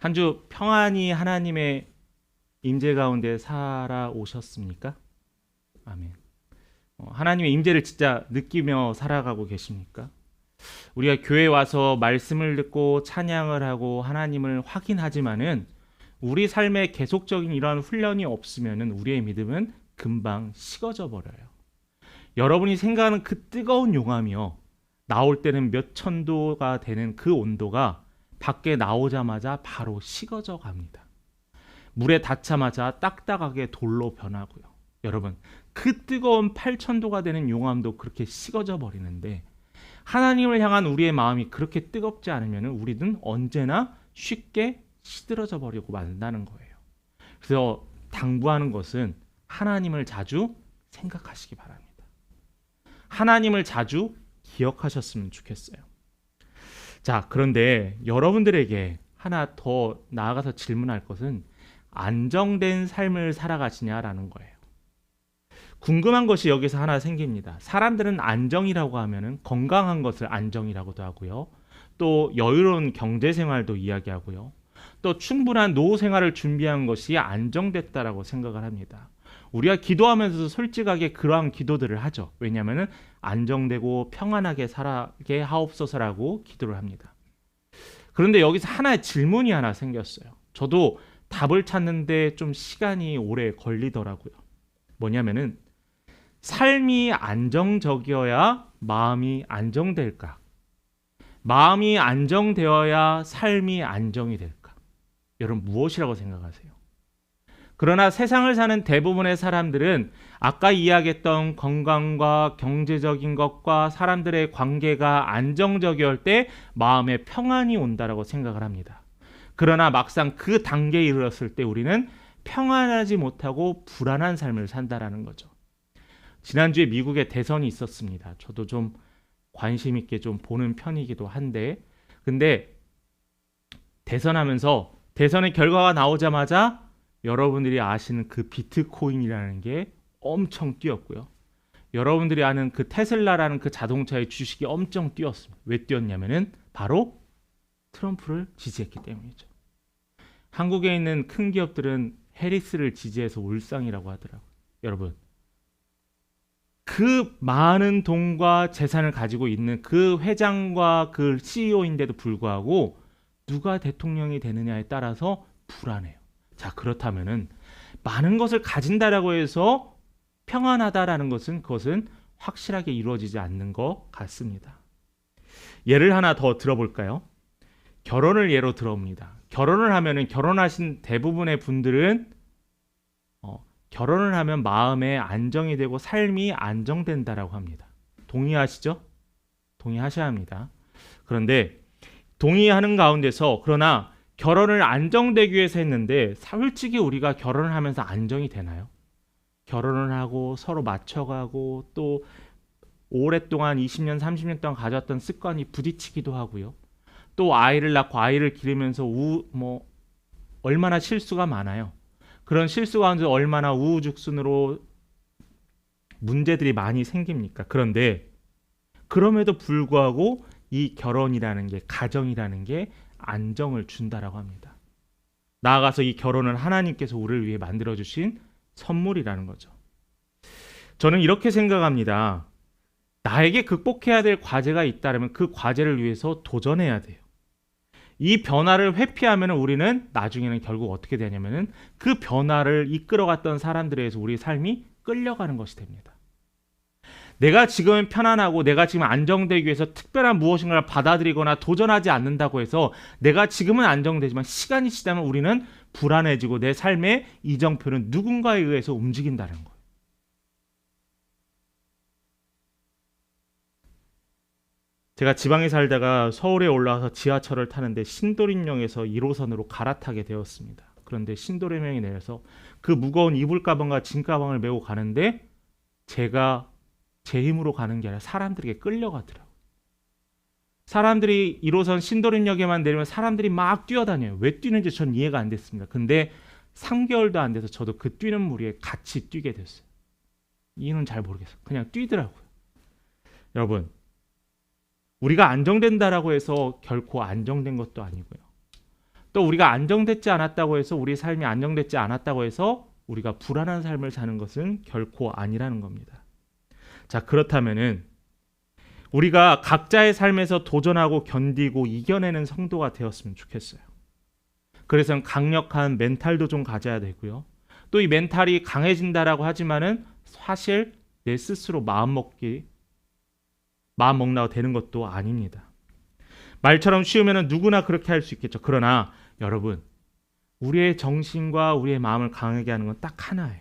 한 주 평안히 하나님의 임재 가운데 살아오셨습니까? 아멘. 하나님의 임재를 진짜 느끼며 살아가고 계십니까? 우리가 교회에 와서 말씀을 듣고 찬양을 하고 하나님을 확인하지만은 우리 삶에 계속적인 이러한 훈련이 없으면은 우리의 믿음은 금방 식어져 버려요. 여러분이 생각하는 그 뜨거운 용암이요, 나올 때는 몇 천도가 되는 그 온도가 밖에 나오자마자 바로 식어져 갑니다. 물에 닿자마자 딱딱하게 돌로 변하고요. 여러분, 그 뜨거운 8천도가 되는 용암도 그렇게 식어져 버리는데 하나님을 향한 우리의 마음이 그렇게 뜨겁지 않으면 우리는 언제나 쉽게 시들어져 버리고 만다는 거예요. 그래서 당부하는 것은 하나님을 자주 생각하시기 바랍니다. 하나님을 자주 기억하셨으면 좋겠어요. 자, 그런데 여러분들에게 하나 더 나아가서 질문할 것은 안정된 삶을 살아가시냐라는 거예요. 궁금한 것이 여기서 하나 생깁니다. 사람들은 안정이라고 하면은 건강한 것을 안정이라고도 하고요. 또 여유로운 경제 생활도 이야기하고요. 또 충분한 노후 생활을 준비한 것이 안정됐다라고 생각을 합니다. 우리가 기도하면서도 솔직하게 그러한 기도들을 하죠. 왜냐하면 안정되고 평안하게 살게 하옵소서라고 기도를 합니다. 그런데 여기서 하나의 질문이 하나 생겼어요. 저도 답을 찾는데 좀 시간이 오래 걸리더라고요. 뭐냐면은 삶이 안정적이어야 마음이 안정될까? 마음이 안정되어야 삶이 안정이 될까? 여러분 무엇이라고 생각하세요? 그러나 세상을 사는 대부분의 사람들은 아까 이야기했던 건강과 경제적인 것과 사람들의 관계가 안정적일 때 마음의 평안이 온다라고 생각을 합니다. 그러나 막상 그 단계에 이르렀을 때 우리는 평안하지 못하고 불안한 삶을 산다라는 거죠. 지난주에 미국에 대선이 있었습니다. 저도 좀 관심 있게 좀 보는 편이기도 한데, 근데 대선하면서 대선의 결과가 나오자마자 여러분들이 아시는 그 비트코인이라는 게 엄청 뛰었고요. 여러분들이 아는 그 테슬라라는 그 자동차의 주식이 엄청 뛰었습니다. 왜 뛰었냐면은 바로 트럼프를 지지했기 때문이죠. 한국에 있는 큰 기업들은 해리스를 지지해서 울상이라고 하더라고요. 여러분, 그 많은 돈과 재산을 가지고 있는 그 회장과 그 CEO인데도 불구하고 누가 대통령이 되느냐에 따라서 불안해요. 자, 그렇다면은 많은 것을 가진다라고 해서 평안하다라는 것은 그것은 확실하게 이루어지지 않는 것 같습니다. 예를 하나 더 들어볼까요? 결혼을 예로 들어옵니다. 결혼을 하면은 결혼하신 대부분의 분들은 결혼을 하면 마음에 안정이 되고 삶이 안정된다라고 합니다. 동의하시죠? 동의하셔야 합니다. 그런데 동의하는 가운데서 그러나 결혼을 안정되기 위해서 했는데 솔직히 우리가 결혼을 하면서 안정이 되나요? 결혼을 하고 서로 맞춰가고 또 오랫동안 20년, 30년 동안 가져왔던 습관이 부딪히기도 하고요. 또 아이를 낳고 아이를 기르면서 얼마나 실수가 많아요. 그런 실수 가운데 얼마나 우후죽순으로 문제들이 많이 생깁니까? 그런데 그럼에도 불구하고 이 결혼이라는 게, 가정이라는 게 안정을 준다라고 합니다. 나아가서 이 결혼은 하나님께서 우리를 위해 만들어주신 선물이라는 거죠. 저는 이렇게 생각합니다. 나에게 극복해야 될 과제가 있다면 그 과제를 위해서 도전해야 돼요. 이 변화를 회피하면 우리는 나중에는 결국 어떻게 되냐면은 그 변화를 이끌어갔던 사람들에 의해서 우리 삶이 끌려가는 것이 됩니다. 내가 지금은 편안하고 내가 지금 안정되기 위해서 특별한 무엇인가를 받아들이거나 도전하지 않는다고 해서 내가 지금은 안정되지만 시간이 지나면 우리는 불안해지고 내 삶의 이정표는 누군가에 의해서 움직인다는 거예요. 제가 지방에 살다가 서울에 올라와서 지하철을 타는데 신도림역에서 1호선으로 갈아타게 되었습니다. 그런데 신도림역에 내려서 그 무거운 이불 가방과 짐 가방을 메고 가는데 제가 제 힘으로 가는 게 아니라 사람들에게 끌려가더라고요. 사람들이 1호선 신도림역에만 내리면 사람들이 막 뛰어다녀요. 왜 뛰는지 전 이해가 안 됐습니다. 근데 3개월도 안 돼서 저도 그 뛰는 무리에 같이 뛰게 됐어요. 이유는 잘 모르겠어요. 그냥 뛰더라고요. 여러분, 우리가 안정된다라고 해서 결코 안정된 것도 아니고요. 또 우리가 안정되지 않았다고 해서 우리 삶이 안정되지 않았다고 해서 우리가 불안한 삶을 사는 것은 결코 아니라는 겁니다. 자, 그렇다면은 우리가 각자의 삶에서 도전하고 견디고 이겨내는 성도가 되었으면 좋겠어요. 그래서 강력한 멘탈도 좀 가져야 되고요. 또 이 멘탈이 강해진다라고 하지만은 사실 내 스스로 마음 먹나고 되는 것도 아닙니다. 말처럼 쉬우면 누구나 그렇게 할 수 있겠죠. 그러나 여러분, 우리의 정신과 우리의 마음을 강하게 하는 건 딱 하나예요.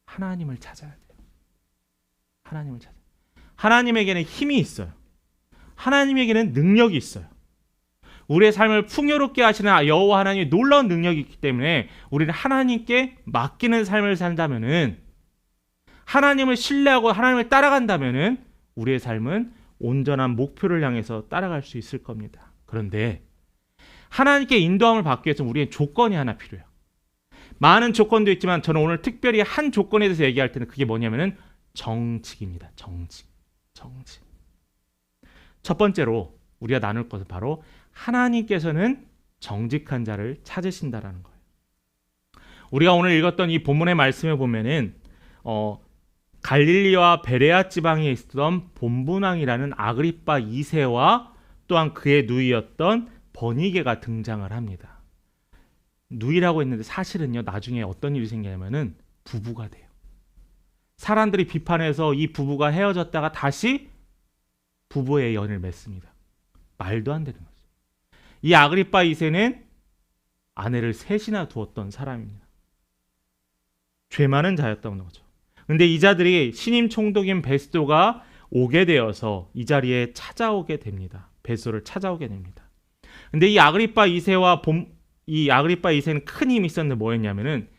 하나님을 찾아야 돼요. 하나님을 찾아야 돼요. 하나님에게는 힘이 있어요. 하나님에게는 능력이 있어요. 우리의 삶을 풍요롭게 하시는 여호와 하나님의 놀라운 능력이 있기 때문에 우리는 하나님께 맡기는 삶을 산다면은, 하나님을 신뢰하고 하나님을 따라간다면은 우리의 삶은 온전한 목표를 향해서 따라갈 수 있을 겁니다. 그런데 하나님께 인도함을 받기 위해서 우리의 조건이 하나 필요해요. 많은 조건도 있지만 저는 오늘 특별히 한 조건에 대해서 얘기할 때는 그게 뭐냐면은 정직입니다. 정직. 첫 번째로 우리가 나눌 것은 바로 하나님께서는 정직한 자를 찾으신다라는 거예요. 우리가 오늘 읽었던 이 본문의 말씀에 보면은 갈릴리와 베레아 지방에 있었던 본분왕이라는 아그리빠 2세와 또한 그의 누이였던 버니게가 등장을 합니다. 누이라고 했는데 사실은요, 나중에 어떤 일이 생기냐면은 부부가 돼요. 사람들이 비판해서 이 부부가 헤어졌다가 다시 부부의 연을 맺습니다. 말도 안 되는 거죠. 이 아그리빠 2세는 아내를 셋이나 두었던 사람입니다. 죄 많은 자였던 거죠. 근데 이 자들이 신임 총독인 베스도가 오게 되어서 이 자리에 찾아오게 됩니다. 베스도를 찾아오게 됩니다. 근데 이 아그리빠 2세는 큰 힘이 있었는데 뭐였냐면은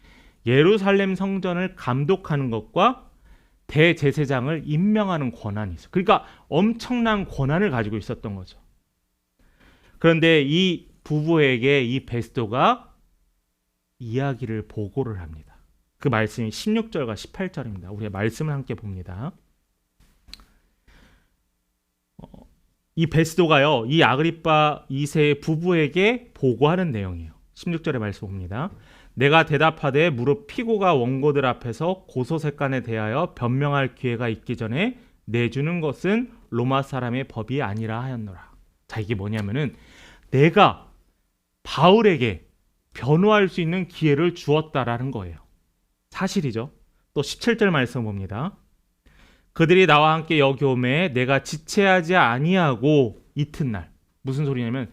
예루살렘 성전을 감독하는 것과 대제사장을 임명하는 권한이 있어요. 그러니까 엄청난 권한을 가지고 있었던 거죠. 그런데 이 부부에게 이 베스도가 이야기를 보고를 합니다. 그 말씀이 16절과 18절입니다. 우리의 말씀을 함께 봅니다. 이 베스도가요, 이 아그리빠 2세의 부부에게 보고하는 내용이에요. 16절의 말씀 봅니다. 내가 대답하되 무릇 피고가 원고들 앞에서 고소색간에 대하여 변명할 기회가 있기 전에 내주는 것은 로마 사람의 법이 아니라 하였노라. 자, 이게 뭐냐면은 내가 바울에게 변호할 수 있는 기회를 주었다라는 거예요. 사실이죠. 또 17절 말씀 봅니다. 그들이 나와 함께 여기 오매 내가 지체하지 아니하고 이튿날. 무슨 소리냐면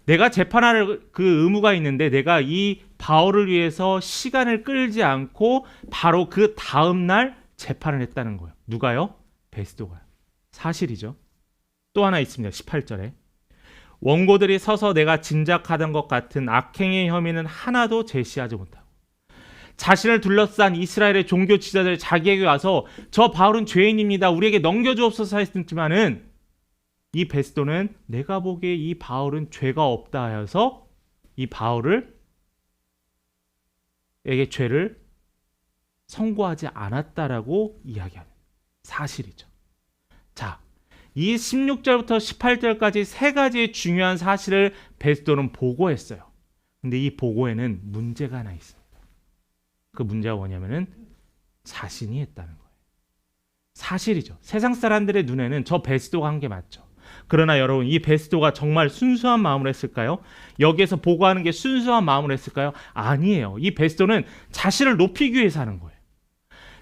내가 재판할 그 의무가 있는데 내가 이 바울을 위해서 시간을 끌지 않고 바로 그 다음 날 재판을 했다는 거예요. 누가요? 베스도가요. 사실이죠. 또 하나 있습니다. 18절에 원고들이 서서 내가 짐작하던 것 같은 악행의 혐의는 하나도 제시하지 못하고 자신을 둘러싼 이스라엘의 종교 지도자들이 자기에게 와서 저 바울은 죄인입니다. 우리에게 넘겨주옵소서 했지만은 이 베스도는 내가 보기에 이 바울은 죄가 없다 하여서 이 바울에게 죄를 선고하지 않았다라고 이야기하는 사실이죠. 자, 이 16절부터 18절까지 세 가지의 중요한 사실을 베스도는 보고했어요. 근데 이 보고에는 문제가 하나 있습니다. 그 문제가 뭐냐면은 자신이 했다는 거예요. 사실이죠. 세상 사람들의 눈에는 저 베스도가 한 게 맞죠. 그러나 여러분, 이 베스도가 정말 순수한 마음으로 했을까요? 여기에서 보고하는 게 순수한 마음으로 했을까요? 아니에요. 이 베스도는 자신을 높이기 위해서 하는 거예요.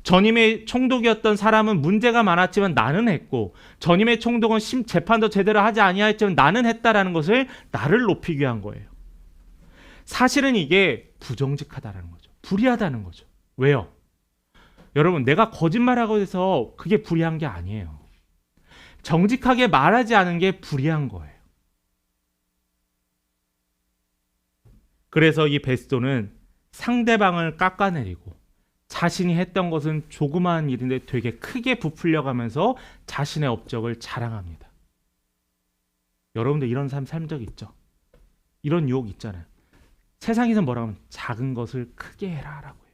전임의 총독이었던 사람은 문제가 많았지만 나는 했고, 전임의 총독은 재판도 제대로 하지 아니하였지만 나는 했다라는 것을 나를 높이기 위한 거예요. 사실은 이게 부정직하다라는 거죠. 불의하다는 거죠. 왜요? 여러분, 내가 거짓말하고 해서 그게 불의한 게 아니에요. 정직하게 말하지 않은 게 불의한 거예요. 그래서 이 베스도는 상대방을 깎아내리고 자신이 했던 것은 조그마한 일인데 되게 크게 부풀려가면서 자신의 업적을 자랑합니다. 여러분들 이런 삶 산 적 있죠? 이런 유혹 있잖아요. 세상에서 뭐라고 하면 작은 것을 크게 해라라고 해요.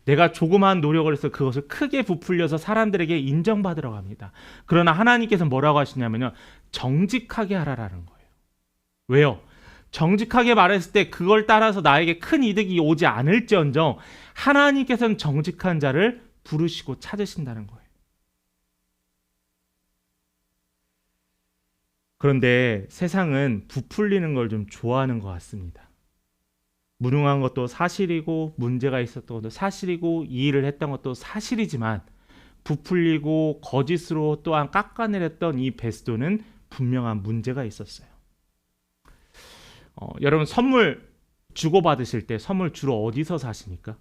내가 조그마한 노력을 해서 그것을 크게 부풀려서 사람들에게 인정받으러 합니다. 그러나 하나님께서 뭐라고 하시냐면요, 정직하게 하라라는 거예요. 왜요? 정직하게 말했을 때 그걸 따라서 나에게 큰 이득이 오지 않을지언정 하나님께서는 정직한 자를 부르시고 찾으신다는 거예요. 그런데 세상은 부풀리는 걸 좀 좋아하는 것 같습니다. 무능한 것도 사실이고 문제가 있었던 것도 사실이고 이 일을 했던 것도 사실이지만 부풀리고 거짓으로 또한 깎아내렸던 이 베스도는 분명한 문제가 있었어요. 여러분 선물 주고받으실 때 선물 주로 어디서 사십니까?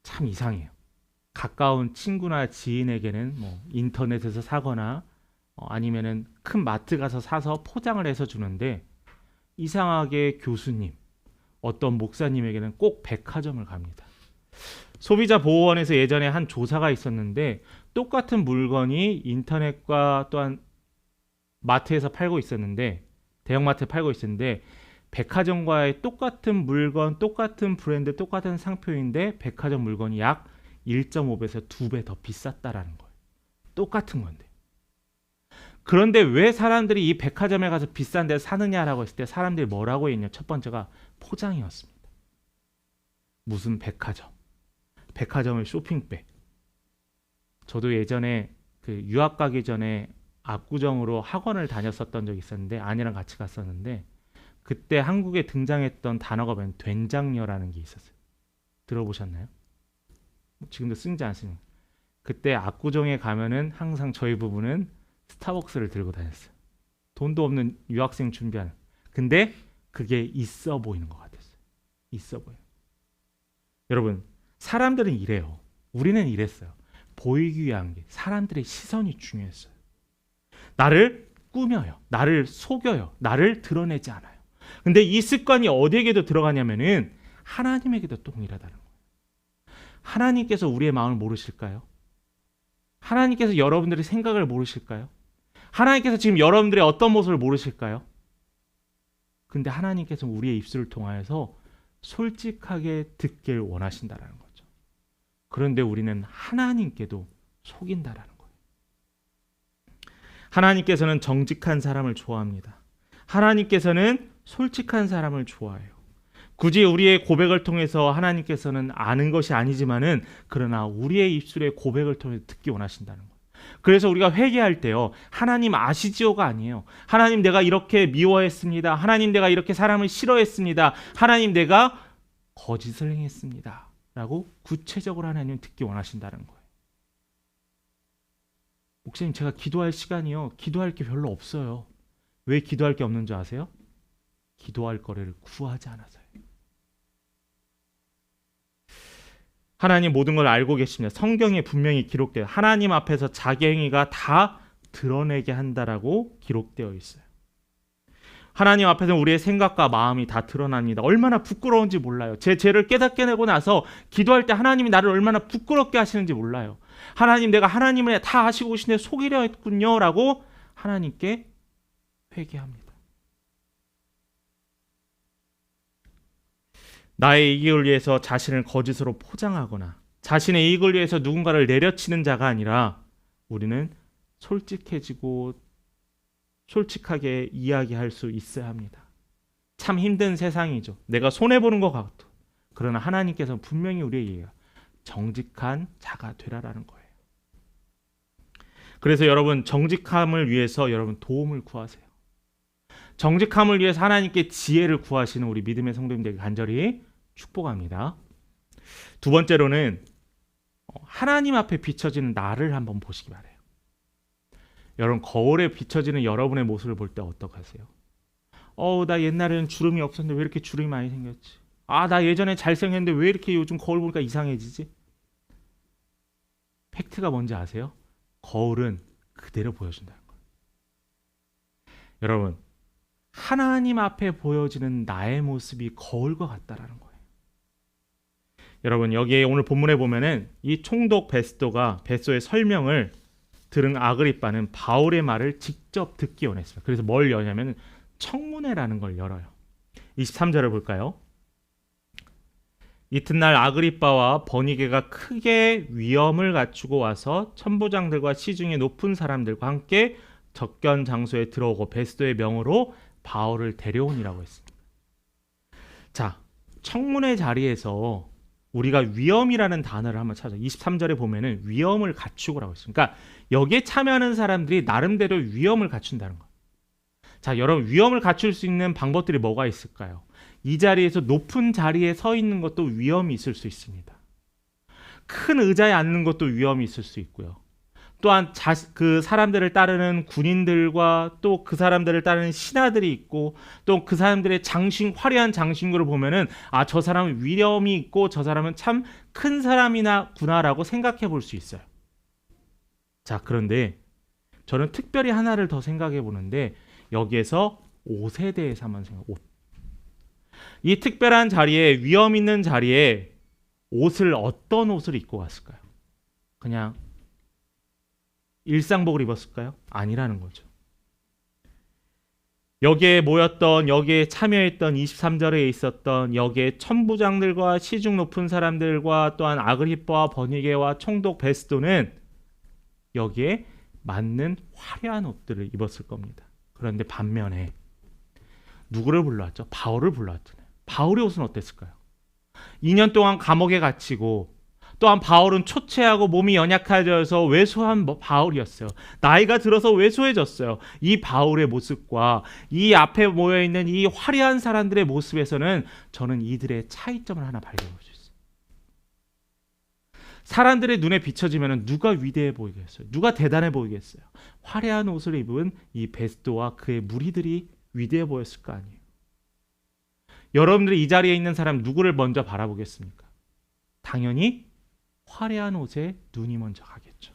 참 이상해요. 가까운 친구나 지인에게는 뭐 인터넷에서 사거나 아니면은 큰 마트 가서 사서 포장을 해서 주는데 이상하게 교수님, 어떤 목사님에게는 꼭 백화점을 갑니다. 소비자보호원에서 예전에 한 조사가 있었는데 똑같은 물건이 인터넷과 또한 마트에서 팔고 있었는데 대형마트에 팔고 있었는데 백화점과의 똑같은 물건, 똑같은 브랜드, 똑같은 상표인데 백화점 물건이 약 1.5배에서 2배 더 비쌌다라는 거예요. 똑같은 건데. 그런데 왜 사람들이 이 백화점에 가서 비싼 데 사느냐라고 했을 때 사람들이 뭐라고 했냐? 첫 번째가 포장이었습니다. 무슨 백화점? 백화점을 쇼핑백. 저도 예전에 그 유학 가기 전에 압구정으로 학원을 다녔었던 적이 있었는데 아내랑 같이 갔었는데 그때 한국에 등장했던 단어가 뭐냐면 된장녀라는 게 있었어요. 들어보셨나요? 지금도 쓰지 않습니다. 그때 압구정에 가면은 항상 저희 부부는 스타벅스를 들고 다녔어요. 돈도 없는 유학생 준비하는. 근데 그게 있어 보이는 것 같았어요. 있어 보여. 여러분, 사람들은 이래요. 우리는 이랬어요. 보이기 위한 게 사람들의 시선이 중요했어요. 나를 꾸며요. 나를 속여요. 나를 드러내지 않아요. 근데 이 습관이 어디에게도 들어가냐면은 하나님에게도 동일하다는 거예요. 하나님께서 우리의 마음을 모르실까요? 하나님께서 여러분들의 생각을 모르실까요? 하나님께서 지금 여러분들의 어떤 모습을 모르실까요? 근데 하나님께서 우리의 입술을 통하여서 솔직하게 듣길 원하신다라는 거죠. 그런데 우리는 하나님께도 속인다라는 거예요. 하나님께서는 정직한 사람을 좋아합니다. 하나님께서는 솔직한 사람을 좋아해요. 굳이 우리의 고백을 통해서 하나님께서는 아는 것이 아니지만은 그러나 우리의 입술의 고백을 통해서 듣기 원하신다는 거예요. 그래서 우리가 회개할 때요. 하나님 아시지요가 아니에요. 하나님 내가 이렇게 미워했습니다. 하나님 내가 이렇게 사람을 싫어했습니다. 하나님 내가 거짓을 행했습니다. 라고 구체적으로 하나님 듣기 원하신다는 거예요. 목사님 제가 기도할 시간이요. 기도할 게 별로 없어요. 왜 기도할 게 없는 줄 아세요? 기도할 거리를 구하지 않아서요. 하나님 모든 걸 알고 계십니다. 성경에 분명히 기록돼요. 하나님 앞에서 자기 행위가 다 드러내게 한다라고 기록되어 있어요. 하나님 앞에서 우리의 생각과 마음이 다 드러납니다. 얼마나 부끄러운지 몰라요. 제 죄를 깨닫게 되고 나서 기도할 때 하나님이 나를 얼마나 부끄럽게 하시는지 몰라요. 하나님 내가 하나님을 다 아시고 계신데 속이려 했군요 라고 하나님께 회개합니다. 나의 이익을 위해서 자신을 거짓으로 포장하거나 자신의 이익을 위해서 누군가를 내려치는 자가 아니라 우리는 솔직해지고 솔직하게 이야기할 수 있어야 합니다. 참 힘든 세상이죠. 내가 손해보는 것 같고 그러나 하나님께서는 분명히 우리에게 정직한 자가 되라라는 거예요. 그래서 여러분 정직함을 위해서 여러분 도움을 구하세요. 정직함을 위해서 하나님께 지혜를 구하시는 우리 믿음의 성도님들에게 간절히 축복합니다. 두 번째로는 하나님 앞에 비춰지는 나를 한번 보시기 바라요. 여러분 거울에 비춰지는 여러분의 모습을 볼 때 어떡하세요? 나 옛날에는 주름이 없었는데 왜 이렇게 주름이 많이 생겼지? 나 예전에 잘생겼는데 왜 이렇게 요즘 거울 보니까 이상해지지? 팩트가 뭔지 아세요? 거울은 그대로 보여준다는 거예요. 여러분 하나님 앞에 보여지는 나의 모습이 거울과 같다라는 거예요. 여러분 여기에 오늘 본문에 보면은 이 총독 베스도의 설명을 들은 아그리빠는 바울의 말을 직접 듣기 원했습니다. 그래서 뭘 여냐면 청문회라는 걸 열어요. 23절을 볼까요? 이튿날 아그리빠와 버니게가 크게 위엄을 갖추고 와서 천부장들과 시중에 높은 사람들과 함께 접견 장소에 들어오고 베스도의 명으로 바울을 데려오니라고 했습니다. 자, 청문회 자리에서 우리가 위엄이라는 단어를 한번 찾아. 23절에 보면은 위엄을 갖추고라고 했습니다. 그러니까 여기에 참여하는 사람들이 나름대로 위엄을 갖춘다는 거. 자, 여러분 위엄을 갖출 수 있는 방법들이 뭐가 있을까요? 이 자리에서 높은 자리에 서 있는 것도 위엄이 있을 수 있습니다. 큰 의자에 앉는 것도 위엄이 있을 수 있고요. 또한 그 사람들을 따르는 군인들과 또 그 사람들을 따르는 신하들이 있고 또 그 사람들의 화려한 장신구를 보면은 아, 저 사람은 위엄이 있고 저 사람은 참 큰 사람이구나라고 생각해 볼 수 있어요. 자, 그런데 저는 특별히 하나를 더 생각해 보는데 여기에서 옷에 대해서 한번 옷. 이 특별한 자리에 위엄 있는 자리에 어떤 옷을 입고 갔을까요? 그냥 일상복을 입었을까요? 아니라는 거죠. 여기에 참여했던 23절에 있었던 여기에 천부장들과 시중 높은 사람들과 또한 아그리빠와 버니게와 총독 베스도는 여기에 맞는 화려한 옷들을 입었을 겁니다. 그런데 반면에 누구를 불러왔죠? 바울을 불러왔잖아요. 바울의 옷은 어땠을까요? 2년 동안 감옥에 갇히고 또한 바울은 초췌하고 몸이 연약해져서 왜소한 바울이었어요. 나이가 들어서 왜소해졌어요. 이 바울의 모습과 이 앞에 모여있는 이 화려한 사람들의 모습에서는 저는 이들의 차이점을 하나 발견할 수 있어요. 사람들의 눈에 비춰지면 누가 위대해 보이겠어요? 누가 대단해 보이겠어요? 화려한 옷을 입은 이 베스도와 그의 무리들이 위대해 보였을 거 아니에요. 여러분들이 이 자리에 있는 사람 누구를 먼저 바라보겠습니까? 당연히 화려한 옷에 눈이 먼저 가겠죠.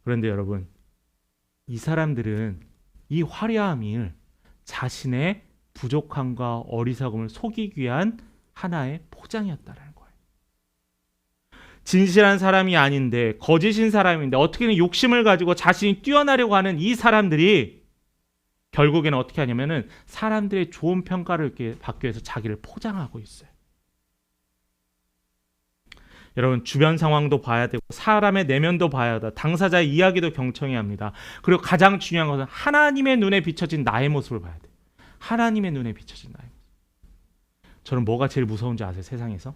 그런데 여러분, 이 사람들은 이 화려함을 자신의 부족함과 어리석음을 속이기 위한 하나의 포장이었다라는 거예요. 진실한 사람이 아닌데 거짓인 사람인데 어떻게든 욕심을 가지고 자신이 뛰어나려고 하는 이 사람들이 결국에는 어떻게 하냐면은 사람들의 좋은 평가를 이렇게 받기 위해서 자기를 포장하고 있어요. 여러분, 주변 상황도 봐야 되고 사람의 내면도 봐야 하다. 당사자의 이야기도 경청해야 합니다. 그리고 가장 중요한 것은 하나님의 눈에 비춰진 나의 모습을 봐야 돼요. 하나님의 눈에 비춰진 나의 모습. 저는 뭐가 제일 무서운지 아세요? 세상에서?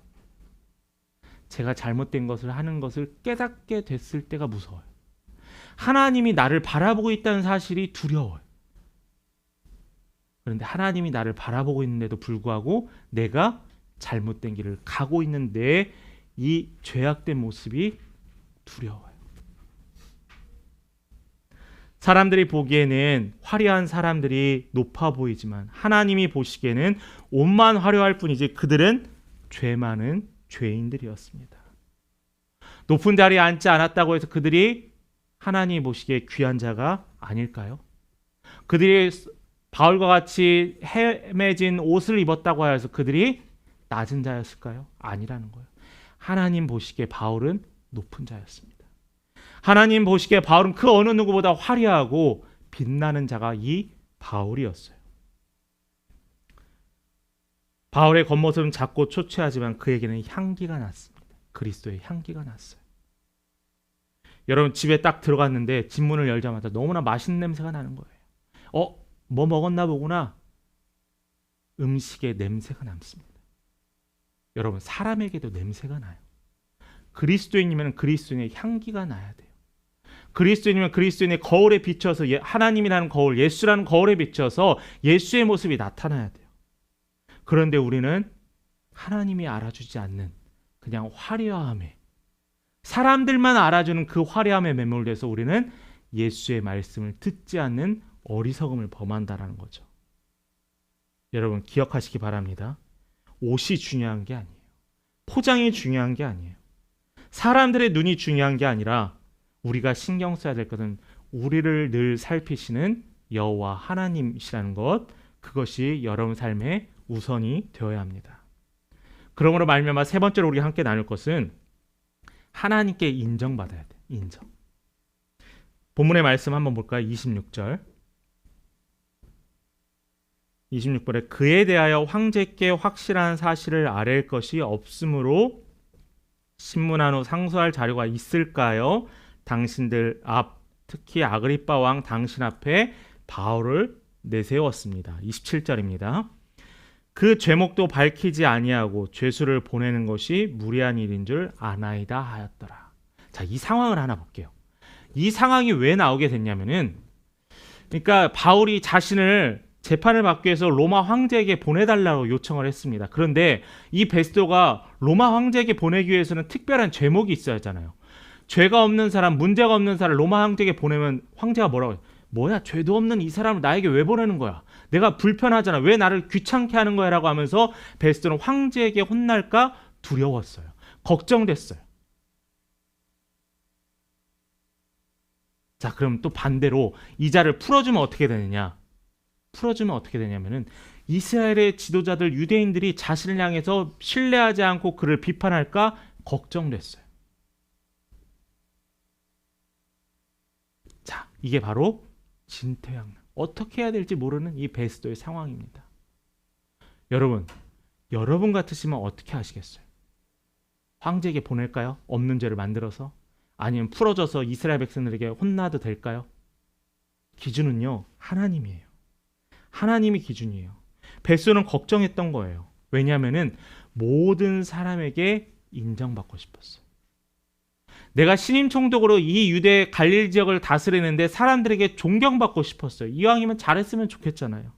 제가 잘못된 것을 하는 것을 깨닫게 됐을 때가 무서워요. 하나님이 나를 바라보고 있다는 사실이 두려워요. 그런데 하나님이 나를 바라보고 있는데도 불구하고 내가 잘못된 길을 가고 있는데 이 죄악된 모습이 두려워요. 사람들이 보기에는 화려한 사람들이 높아 보이지만 하나님이 보시기에는 옷만 화려할 뿐이지 그들은 죄 많은 죄인들이었습니다. 높은 자리에 앉지 않았다고 해서 그들이 하나님이 보시기에 귀한 자가 아닐까요? 그들이 바울과 같이 헤매진 옷을 입었다고 해서 그들이 낮은 자였을까요? 아니라는 거예요. 하나님 보시기에 바울은 높은 자였습니다. 하나님 보시기에 바울은 그 어느 누구보다 화려하고 빛나는 자가 이 바울이었어요. 바울의 겉모습은 작고 초췌하지만 그에게는 향기가 났습니다. 그리스도의 향기가 났어요. 여러분, 집에 딱 들어갔는데 집 문을 열자마자 너무나 맛있는 냄새가 나는 거예요. 뭐 먹었나 보구나. 음식의 냄새가 남습니다. 여러분, 사람에게도 냄새가 나요. 그리스도인이면 그리스도인의 향기가 나야 돼요. 그리스도인이면 그리스도인의 거울에 비춰서 하나님이라는 거울, 예수라는 거울에 비춰서 예수의 모습이 나타나야 돼요. 그런데 우리는 하나님이 알아주지 않는 그냥 화려함에, 사람들만 알아주는 그 화려함에 매몰돼서 우리는 예수의 말씀을 듣지 않는 어리석음을 범한다라는 거죠. 여러분, 기억하시기 바랍니다. 옷이 중요한 게 아니에요. 포장이 중요한 게 아니에요. 사람들의 눈이 중요한 게 아니라 우리가 신경 써야 될 것은 우리를 늘 살피시는 여호와 하나님이시라는 것, 그것이 여러분 삶의 우선이 되어야 합니다. 그러므로 말미암아 세 번째로 우리가 함께 나눌 것은 하나님께 인정받아야 돼. 인정. 본문의 말씀 한번 볼까요? 26절에 그에 대하여 황제께 확실한 사실을 아랠 것이 없으므로 신문한 후 상소할 자료가 있을까요? 당신들 앞, 특히 아그리빠 왕 당신 앞에 바울을 내세웠습니다. 27절입니다. 그 죄목도 밝히지 아니하고 죄수를 보내는 것이 무리한 일인 줄 아나이다 하였더라. 자, 이 상황을 하나 볼게요. 이 상황이 왜 나오게 됐냐면은, 그러니까 바울이 자신을 재판을 받기 위해서 로마 황제에게 보내달라고 요청을 했습니다. 그런데 이 베스도가 로마 황제에게 보내기 위해서는 특별한 죄목이 있어야 하잖아요. 죄가 없는 사람, 문제가 없는 사람 로마 황제에게 보내면 황제가 뭐라고 해요? 뭐야, 죄도 없는 이 사람을 나에게 왜 보내는 거야? 내가 불편하잖아. 왜 나를 귀찮게 하는 거야? 라고 하면서 베스도는 황제에게 혼날까 두려웠어요. 걱정됐어요. 자, 그럼 또 반대로 이 자를 풀어주면 어떻게 되느냐? 풀어주면 어떻게 되냐면은, 이스라엘의 지도자들 유대인들이 자신을 향해서 신뢰하지 않고 그를 비판할까 걱정됐어요. 자, 이게 바로 진퇴양난, 어떻게 해야 될지 모르는 이 베스도의 상황입니다. 여러분 같으시면 어떻게 하시겠어요? 황제에게 보낼까요? 없는 죄를 만들어서? 아니면 풀어줘서 이스라엘 백성들에게 혼나도 될까요? 기준은요, 하나님이에요. 하나님이 기준이에요. 베스도는 걱정했던 거예요. 왜냐하면은 모든 사람에게 인정받고 싶었어요. 내가 신임 총독으로 이 유대 갈릴리 지역을 다스리는데 사람들에게 존경받고 싶었어요. 이왕이면 잘했으면 좋겠잖아요.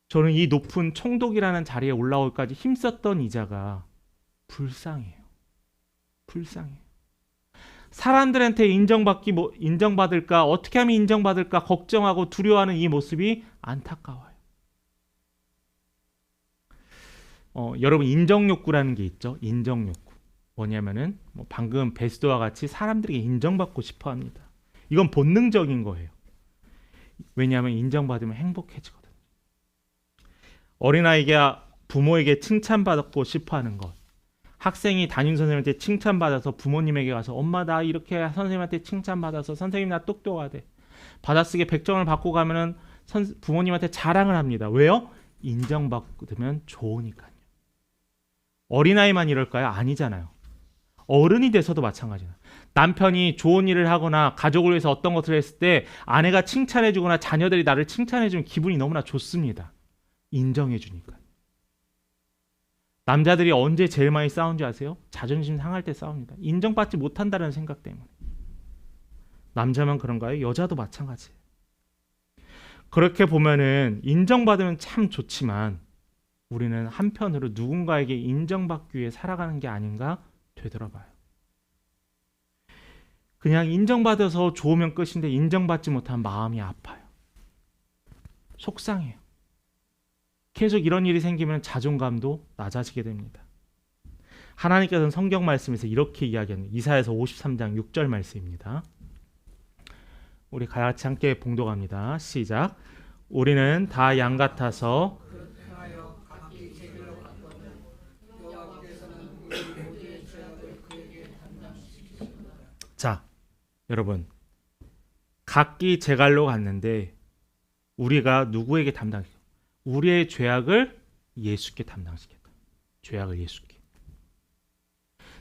저는 이 높은 총독이라는 자리에 올라오기까지 힘썼던 이자가 불쌍해요. 불쌍해요. 사람들한테 인정받을까, 어떻게 하면 인정받을까 걱정하고 두려워하는 이 모습이 안타까워요. 여러분, 인정욕구라는 게 있죠. 인정욕구. 뭐냐면은 방금 베스도와 같이 사람들에게 인정받고 싶어 합니다. 이건 본능적인 거예요. 왜냐하면 인정받으면 행복해지거든요. 어린아이가 부모에게 칭찬받고 싶어 하는 것. 학생이 담임선생님한테 칭찬받아서 부모님에게 가서 엄마 나 이렇게 선생님한테 칭찬받아서 선생님 나 똑똑하대. 받아쓰기 100점을 받고 가면은 부모님한테 자랑을 합니다. 왜요? 인정받으면 좋으니까요. 어린아이만 이럴까요? 아니잖아요. 어른이 돼서도 마찬가지예요. 남편이 좋은 일을 하거나 가족을 위해서 어떤 것을 했을 때 아내가 칭찬해주거나 자녀들이 나를 칭찬해주면 기분이 너무나 좋습니다. 인정해주니까. 남자들이 언제 제일 많이 싸운지 아세요? 자존심 상할 때 싸웁니다. 인정받지 못한다는 생각 때문에. 남자만 그런가요? 여자도 마찬가지예요. 그렇게 보면은 인정받으면 참 좋지만 우리는 한편으로 누군가에게 인정받기 위해 살아가는 게 아닌가 되돌아봐요. 그냥 인정받아서 좋으면 끝인데 인정받지 못한 마음이 아파요. 속상해요. 계속 이런 일이 생기면 자존감도 낮아지게 됩니다. 하나님께서는 성경 말씀에서 이렇게 이야기하는 이사야서 53장 6절 말씀입니다. 우리 같이 함께 봉독합니다. 시작. 우리는 다 양 같아서 자, 여러분, 각기 제 갈로 갔는데 우리가 누구에게 담당시켜? 우리의 죄악을 예수께 담당시켰다. 죄악을 예수께.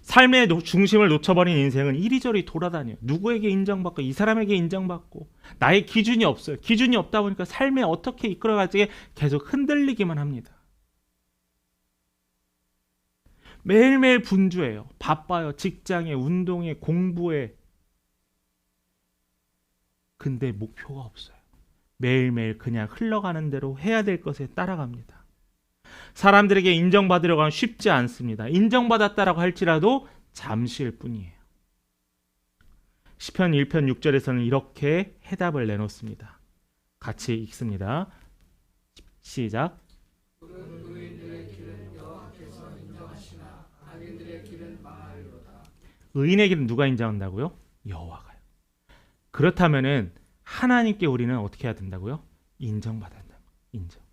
삶의 중심을 놓쳐버린 인생은 이리저리 돌아다녀요. 누구에게 인정받고 이 사람에게 인정받고 나의 기준이 없어요. 기준이 없다 보니까 삶에 어떻게 이끌어갈지 계속 흔들리기만 합니다. 매일매일 분주해요. 바빠요. 직장에, 운동에, 공부에. 근데 목표가 없어요. 매일매일 그냥 흘러가는 대로 해야 될 것에 따라갑니다. 사람들에게 인정받으려고 하면 쉽지 않습니다. 인정받았다라고 할지라도 잠시일 뿐이에요. 시편 1편 6절에서는 이렇게 해답을 내놓습니다. 같이 읽습니다. 시작. 의인의 길은 누가 인정한다고요? 여호와가요. 그렇다면은 하나님께 우리는 어떻게 해야 된다고요? 인정받아야 된다. 인정.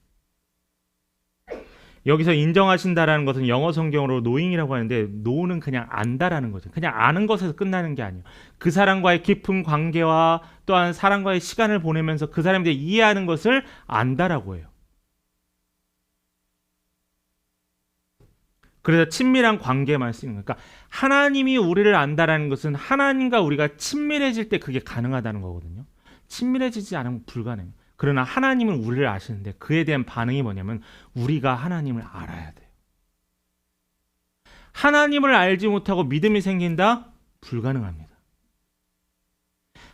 여기서 인정하신다라는 것은 영어 성경으로 knowing이라고 하는데 know는 그냥 안다라는 거죠. 그냥 아는 것에서 끝나는 게 아니에요. 그 사람과의 깊은 관계와 또한 사람과의 시간을 보내면서 그 사람에 대해 이해하는 것을 안다라고 해요. 그래서 친밀한 관계만 쓰는 거예요. 그러니까 하나님이 우리를 안다라는 것은 하나님과 우리가 친밀해질 때 그게 가능하다는 거거든요. 친밀해지지 않으면 불가능해요. 그러나 하나님은 우리를 아시는데 그에 대한 반응이 뭐냐면 우리가 하나님을 알아야 돼요. 하나님을 알지 못하고 믿음이 생긴다? 불가능합니다.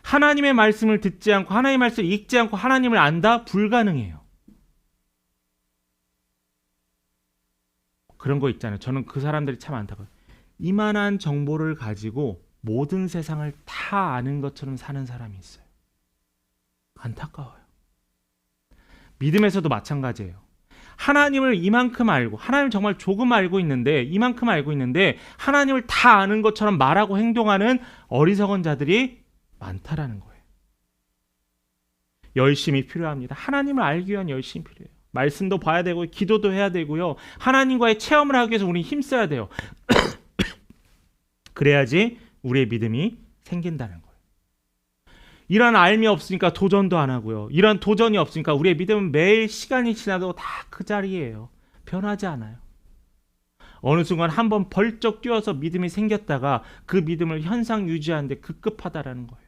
하나님의 말씀을 듣지 않고 하나님의 말씀을 읽지 않고 하나님을 안다? 불가능해요. 그런 거 있잖아요. 저는 그 사람들이 참 안타까워요. 이만한 정보를 가지고 모든 세상을 다 아는 것처럼 사는 사람이 있어요. 안타까워요. 믿음에서도 마찬가지예요. 하나님을 이만큼 알고 하나님을 정말 조금 알고 있는데 이만큼 알고 있는데 하나님을 다 아는 것처럼 말하고 행동하는 어리석은 자들이 많다라는 거예요. 열심이 필요합니다. 하나님을 알기 위한 열심이 필요해요. 말씀도 봐야 되고 기도도 해야 되고요. 하나님과의 체험을 하기 위해서 우리는 힘써야 돼요. 그래야지 우리의 믿음이 생긴다는 거예요. 이런 알미 없으니까 도전도 안 하고요. 이런 도전이 없으니까 우리의 믿음은 매일 시간이 지나도 다 그 자리예요. 변하지 않아요. 어느 순간 한번 벌쩍 뛰어서 믿음이 생겼다가 그 믿음을 현상 유지하는데 급급하다라는 거예요.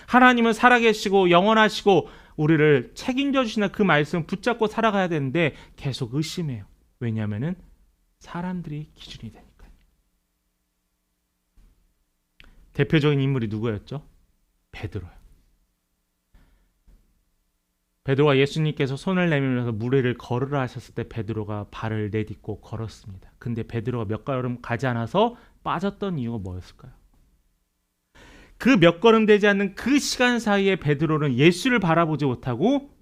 하나님은 살아계시고 영원하시고 우리를 책임져 주시는 그 말씀을 붙잡고 살아가야 되는데 계속 의심해요. 왜냐하면 사람들이 기준이 되니까요. 대표적인 인물이 누구였죠? 베드로요. 베드로가 예수님께서 손을 내밀면서 무리를 걸으라 하셨을 때 베드로가 발을 내딛고 걸었습니다. 근데 베드로가 몇 걸음 가지 않아서 빠졌던 이유가 뭐였을까요? 그 몇 걸음 되지 않는 그 시간 사이에 베드로는 예수를 바라보지 못하고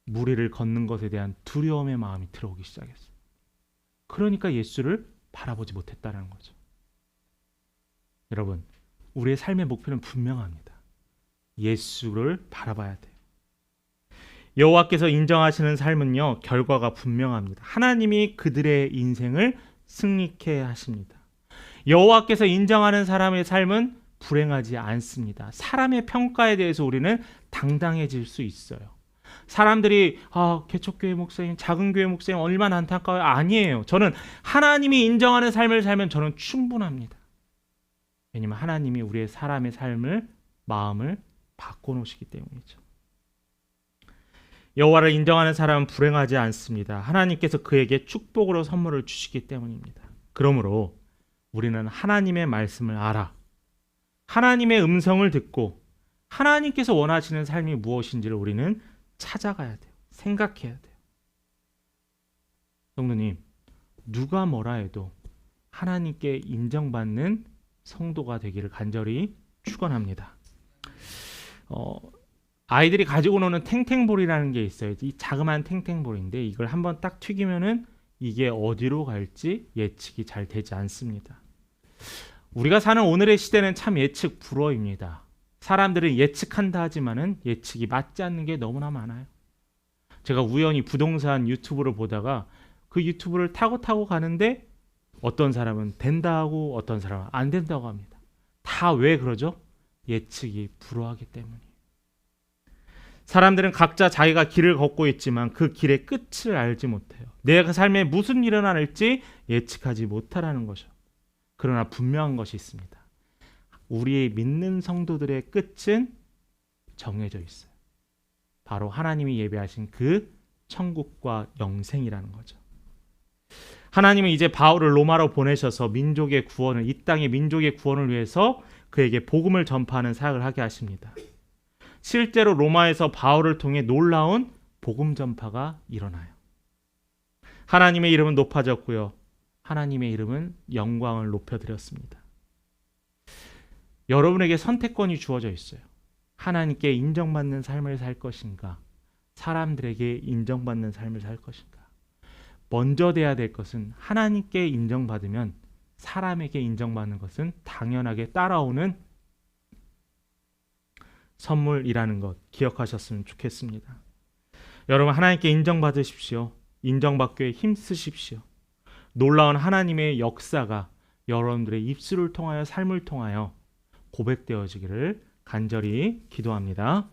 무리를 걷는 것에 대한 두려움의 마음이 들어오기 시작했어요. 그러니까 예수를 바라보지 못했다는 거죠. 여러분, 우리의 삶의 목표는 분명합니다. 예수를 바라봐야 돼요. 여호와께서 인정하시는 삶은요, 결과가 분명합니다. 하나님이 그들의 인생을 승리케 하십니다. 여호와께서 인정하는 사람의 삶은 불행하지 않습니다. 사람의 평가에 대해서 우리는 당당해질 수 있어요. 사람들이 개척교회 목사님, 작은 교회 목사님 얼마나 안타까워요. 아니에요. 저는 하나님이 인정하는 삶을 살면 저는 충분합니다. 왜냐하면 하나님이 우리의 사람의 삶을, 마음을 바꿔놓으시기 때문이죠. 여호와를 인정하는 사람은 불행하지 않습니다. 하나님께서 그에게 축복으로 선물을 주시기 때문입니다. 그러므로 우리는 하나님의 말씀을 알아, 하나님의 음성을 듣고 하나님께서 원하시는 삶이 무엇인지를 우리는 찾아가야 돼요. 생각해야 돼요. 성도님, 누가 뭐라 해도 하나님께 인정받는 성도가 되기를 간절히 축원합니다. 아이들이 가지고 노는 탱탱볼이라는 게 있어요. 이 자그마한 탱탱볼인데 이걸 한번 딱 튀기면은 이게 어디로 갈지 예측이 잘 되지 않습니다. 우리가 사는 오늘의 시대는 참 예측 불허입니다. 사람들은 예측한다 하지만은 예측이 맞지 않는 게 너무나 많아요. 제가 우연히 부동산 유튜브를 보다가 그 유튜브를 타고 가는데 어떤 사람은 된다 하고 어떤 사람은 안 된다고 합니다. 다 왜 그러죠? 예측이 불허하기 때문이에요. 사람들은 각자 자기가 길을 걷고 있지만 그 길의 끝을 알지 못해요. 내 삶에 무슨 일이 일어날지 예측하지 못하라는 거죠. 그러나 분명한 것이 있습니다. 우리의 믿는 성도들의 끝은 정해져 있어요. 바로 하나님이 예비하신 그 천국과 영생이라는 거죠. 하나님은 이제 바울을 로마로 보내셔서 민족의 구원을, 이 땅의 민족의 구원을 위해서 그에게 복음을 전파하는 사역을 하게 하십니다. 실제로 로마에서 바울을 통해 놀라운 복음 전파가 일어나요. 하나님의 이름은 높아졌고요. 하나님의 이름은 영광을 높여드렸습니다. 여러분에게 선택권이 주어져 있어요. 하나님께 인정받는 삶을 살 것인가, 사람들에게 인정받는 삶을 살 것인가. 먼저 돼야 될 것은 하나님께 인정받으면 사람에게 인정받는 것은 당연하게 따라오는 선물이라는 것 기억하셨으면 좋겠습니다. 여러분, 하나님께 인정받으십시오. 인정받기 위해 힘쓰십시오. 놀라운 하나님의 역사가 여러분들의 입술을 통하여 삶을 통하여 고백되어지기를 간절히 기도합니다.